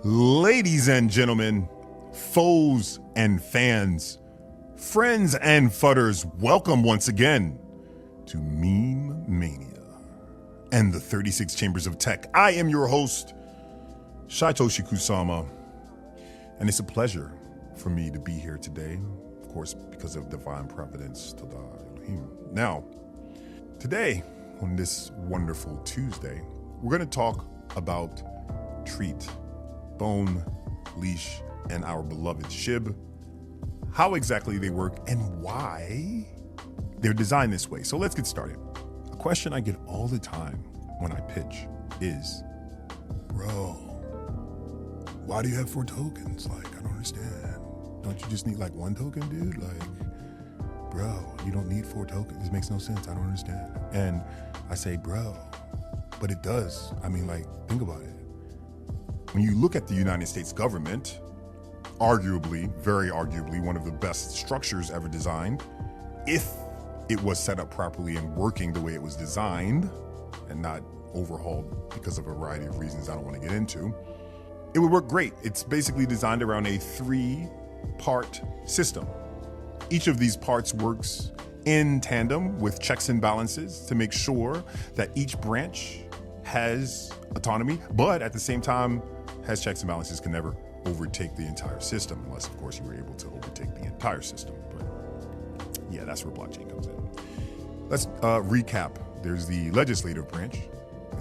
Ladies and gentlemen, foes and fans, friends and fudders, welcome once again to Meme Mania and the 36 Chambers of Tech. I am your host, ShyTalks Kusama, and it's a pleasure for me to be here today, of course, because of divine providence. Tada Elohim. Now, today, on this wonderful Tuesday, we're going to talk about treat, bone, leash, and our beloved shib, how exactly they work, and why they're designed this way. So let's get started. A question I get all the time when I pitch is, bro, why do you have 4 tokens? Like, I don't understand. Don't you just need like 1 token, dude? Like, bro, you don't need 4 tokens. This makes no sense. I don't understand. And I say, bro, but it does. I mean, like, think about it. When you look at the United States government, arguably, very arguably, one of the best structures ever designed, if it was set up properly and working the way it was designed and not overhauled because of a variety of reasons I don't want to get into, it would work great. It's basically designed around a 3-part system. Each of these parts works in tandem with checks and balances to make sure that each branch has autonomy, but at the same time has checks and balances, can never overtake the entire system, unless of course you were able to overtake the entire system. But yeah, that's where blockchain comes in. Let's recap. There's the legislative branch,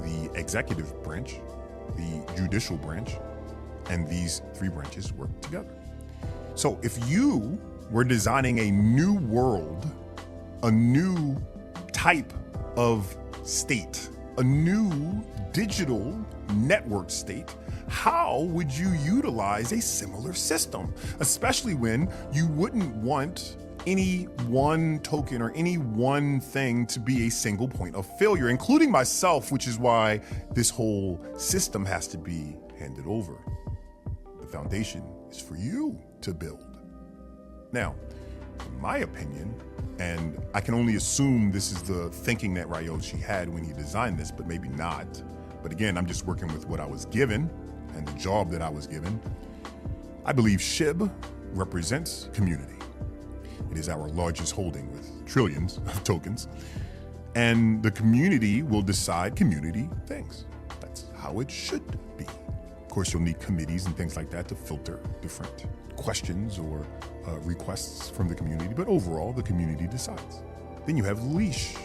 the executive branch, the judicial branch, and these 3 branches work together. So if you were designing a new world, a new type of state, a new digital network state, how would you utilize a similar system? Especially when you wouldn't want any one token or any one thing to be a single point of failure, including myself, which is why this whole system has to be handed over. The foundation is for you to build. Now, in my opinion, and I can only assume this is the thinking that Ryoshi had when he designed this, but maybe not. But again, I'm just working with what I was given and the job that I was given. I believe SHIB represents community. It is our largest holding with trillions of tokens. And the community will decide community things. That's how it should be. Of course, you'll need committees and things like that to filter different questions or requests from the community, but overall, the community decides. Then you have leash.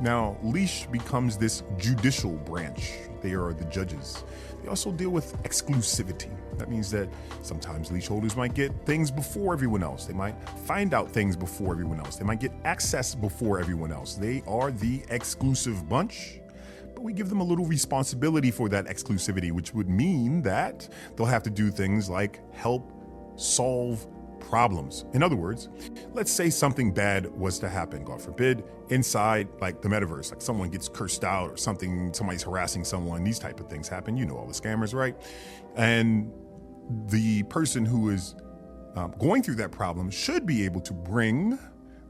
Now, leash becomes this judicial branch. They are the judges. They also deal with exclusivity. That means that sometimes leash holders might get things before everyone else. They might find out things before everyone else. They might get access before everyone else. They are the exclusive bunch, but we give them a little responsibility for that exclusivity, which would mean that they'll have to do things like help solve problems. In other words, let's say something bad was to happen, God forbid, inside like the metaverse, like someone gets cursed out or something, somebody's harassing someone, these type of things happen. You know all the scammers, right? And the person who is going through that problem should be able to bring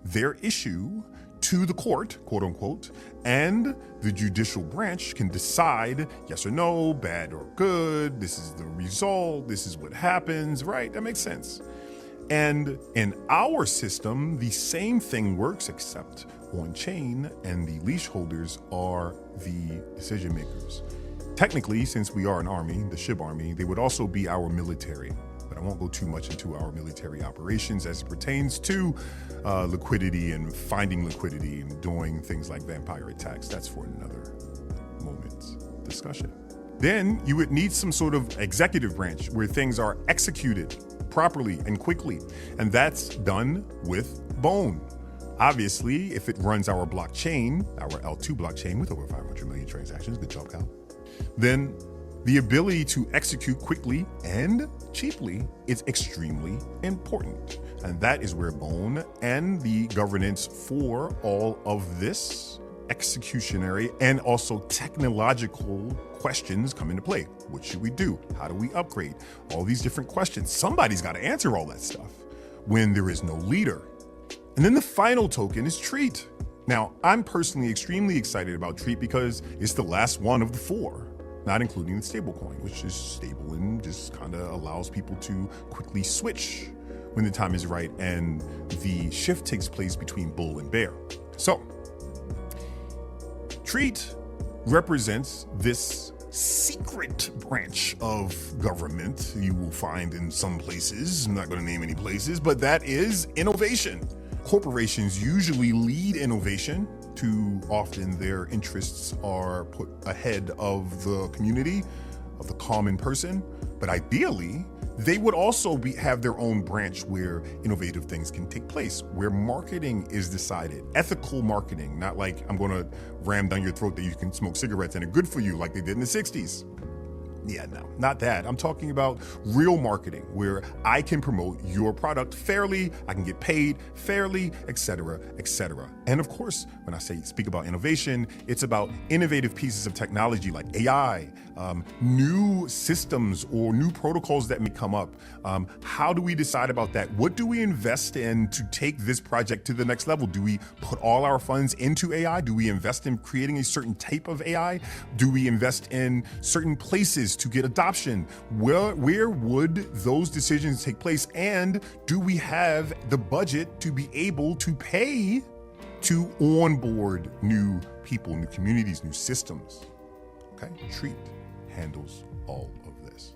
their issue to the court, quote unquote, and the judicial branch can decide yes or no, bad or good, this is the result, this is what happens, right? That makes sense. And in our system, the same thing works except on chain, and the leash holders are the decision makers. Technically, since we are an army, the SHIB army, they would also be our military. But I won't go too much into our military operations as it pertains to liquidity and finding liquidity and doing things like vampire attacks. That's for another moment's discussion. Then you would need some sort of executive branch where things are executed properly and quickly. And that's done with Bone. Obviously, if it runs our blockchain, our L2 blockchain with over 500 million transactions, good job, Kyle, then the ability to execute quickly and cheaply is extremely important. And that is where Bone and the governance for all of this executionary and also technological questions come into play. What should we do? How do we upgrade? All these different questions. Somebody's got to answer all that stuff when there is no leader. And then the final token is Treat. Now, I'm personally extremely excited about Treat because it's the last one of the 4. not including the stablecoin, which is stable and just kind of allows people to quickly switch when the time is right and the shift takes place between bull and bear. So, Treat represents this secret branch of government you will find in some places. I'm not going to name any places, but that is innovation. Corporations usually lead innovation. Too often their interests are put ahead of the community, of the common person. But ideally, they would also have their own branch where innovative things can take place, where marketing is decided. Ethical marketing, not like I'm going to ram down your throat that you can smoke cigarettes and they're good for you like they did in the 60s. Yeah, no, not that. I'm talking about real marketing where I can promote your product fairly, I can get paid fairly, etc., etc. And of course, when I speak about innovation, it's about innovative pieces of technology like AI, new systems or new protocols that may come up. How do we decide about that? What do we invest in to take this project to the next level? Do we put all our funds into AI? Do we invest in creating a certain type of AI? Do we invest in certain places to get adoption? Where would those decisions take place? And do we have the budget to be able to pay to onboard new people, new communities, new systems? Okay, Treat handles all of this.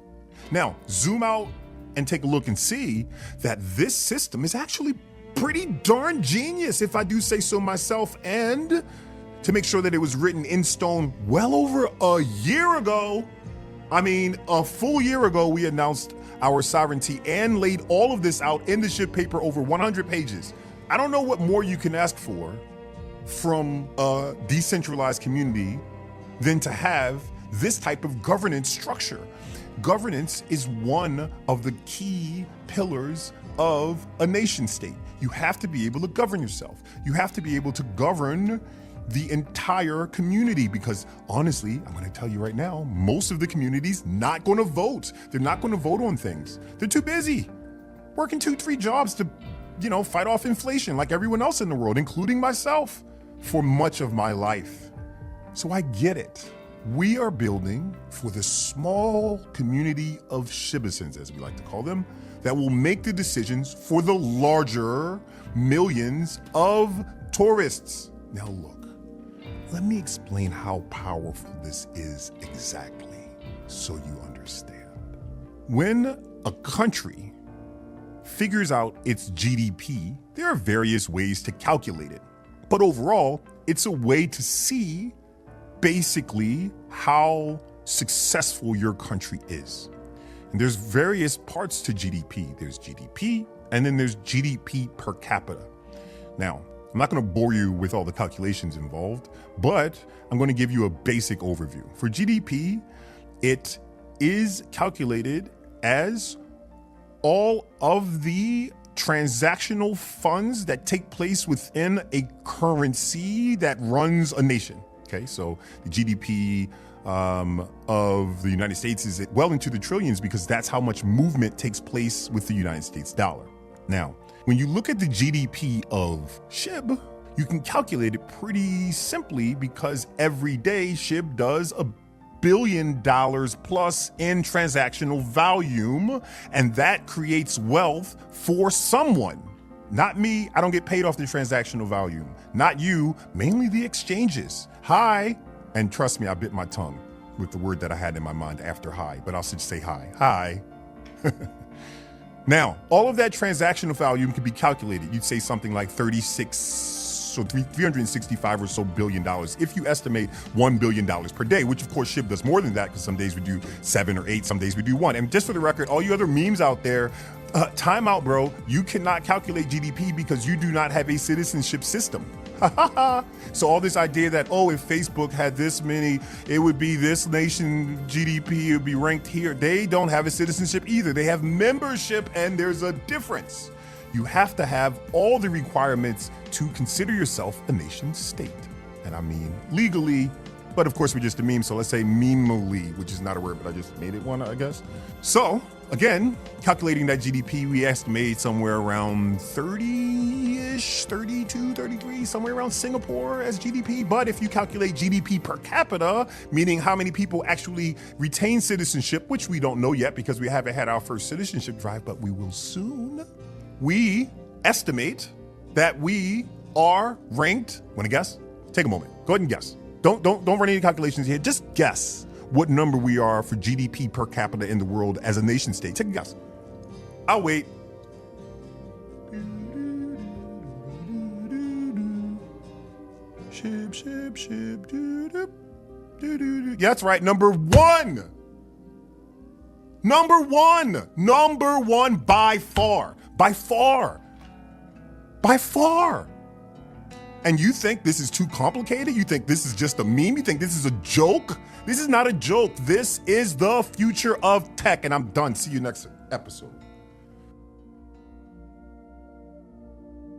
Now, zoom out and take a look and see that this system is actually pretty darn genius, if I do say so myself, and to make sure that it was written in stone well over a year ago. I mean, a full year ago, we announced our sovereignty and laid all of this out in the SHIB paper, over 100 pages. I don't know what more you can ask for from a decentralized community than to have this type of governance structure. Governance is one of the key pillars of a nation state. You have to be able to govern yourself. You have to be able to govern the entire community, because honestly, I'm going to tell you right now, most of the community's not going to vote. They're not going to vote on things. They're too busy working 2-3 jobs to, fight off inflation like everyone else in the world, including myself, for much of my life. So I get it. We are building for the small community of Shibisons, as we like to call them, that will make the decisions for the larger millions of tourists. Now look, let me explain how powerful this is exactly so you understand. When a country figures out its GDP, there are various ways to calculate it. But overall, it's a way to see basically how successful your country is. And there's various parts to GDP. There's GDP, and then there's GDP per capita. Now, I'm not going to bore you with all the calculations involved, but I'm going to give you a basic overview. For GDP, it is calculated as all of the transactional funds that take place within a currency that runs a nation. Okay, so the GDP of the United States is well into the trillions because that's how much movement takes place with the United States dollar. Now, when you look at the GDP of SHIB, you can calculate it pretty simply because every day SHIB does $1 billion plus in transactional volume, and that creates wealth for someone. Not me, I don't get paid off the transactional volume. Not you, mainly the exchanges. Hi, and trust me, I bit my tongue with the word that I had in my mind after hi, but I'll just say hi. Hi. Now, all of that transactional volume can be calculated. You'd say something like 365 or so $billion if you estimate $1 billion per day, which of course SHIB does more than that because some days we do 7 or 8, some days we do 1. And just for the record, all you other memes out there, time out, bro. You cannot calculate GDP because you do not have a citizenship system. So all this idea that, if Facebook had this many, it would be this nation GDP, it would be ranked here. They don't have a citizenship either. They have membership, and there's a difference. You have to have all the requirements to consider yourself a nation state. And I mean legally, but of course we're just a meme, so let's say memely, which is not a word, but I just made it one, I guess. So Again, calculating that GDP, we estimate somewhere around 30-ish, 32, 33, somewhere around Singapore as GDP. But if you calculate GDP per capita, meaning how many people actually retain citizenship, which we don't know yet because we haven't had our first citizenship drive, but we will soon, we estimate that we are ranked, want to guess? Take a moment, go ahead and guess. Don't run any calculations here, just guess what number we are for GDP per capita in the world as a nation state. Take a guess. I'll wait. Ship. Yeah, that's right. Number one by far. And you think this is too complicated? You think this is just a meme? You think this is a joke? This is not a joke. This is the future of tech. And I'm done. See you next episode.